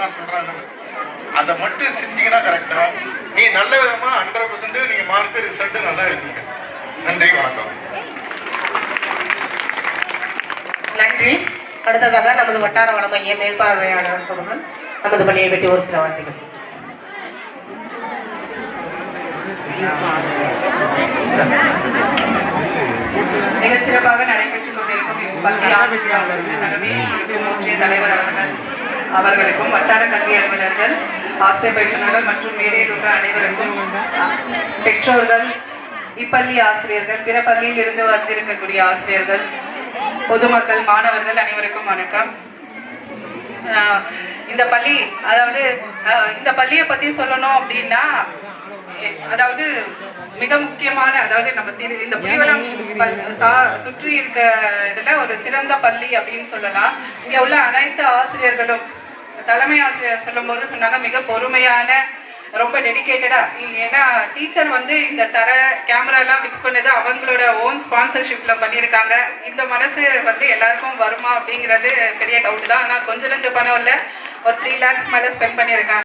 எல்லாம் சொல்றாங்க, அதை மட்டும் செஞ்சீங்கன்னா கரெக்டா நீ நல்ல விதமா 100% நீங்க மார்க் ரிசல்ட் நல்லா எழுதுங்க. நன்றி, வணக்கம். நன்றி. அடுத்ததாக நமது வட்டார வள மைய மேற்பார்வையாளர் அவர்கள் நமது பணியை பற்றி ஒரு சில வார்த்தைகள். மிகச் சிறப்பாக நடைபெற்றுக் கொண்டிருக்கும் இப்பள்ளி தலைமை ஒன்றிய தலைவர் அவர்களுக்கும் வட்டார கல்வி அலுவலர்கள், ஆசிரியர் பயிற்றுநர்கள் மற்றும் மேடையில் உள்ள அனைவருக்கும், பெற்றோர்கள், இப்பள்ளி ஆசிரியர்கள், பிற பள்ளியில் இருந்து வந்திருக்கக்கூடிய ஆசிரியர்கள், பொதுமக்கள், மாணவர்கள் அனைவருக்கும் வணக்கம். இந்த பள்ளி, அதாவது இந்த பள்ளியை பற்றி சொல்லணும் அப்படின்னா, அதாவது மிக முக்கியமான, அதாவது நம்ம இந்த புலிவலம் சுற்றி இருக்க இதுல ஒரு சிறந்த பள்ளி அப்படின்னு சொல்லலாம். இங்க உள்ள அனைத்து ஆசிரியர்களும், தலைமை ஆசிரியர் சொல்லும் போது சொன்னாங்க, மிக பொறுமையான, ரொம்ப டெடிக்கேட்டடா. ஏன்னா டீச்சர் வந்து இந்த கேமரா எல்லாம் ஃபிக்ஸ் பண்ணது அவங்களோட ஓன் ஸ்பான்சர்ஷிப்ல பண்ணியிருக்காங்க. இந்த மனசு வந்து எல்லாருக்கும் வருமா அப்படிங்கிறது பெரிய டவுட் தான். ஆனால் கொஞ்சம் பணம் இல்லை, ஒரு 3 lakhs மேலே ஸ்பெண்ட் பண்ணியிருக்காங்க.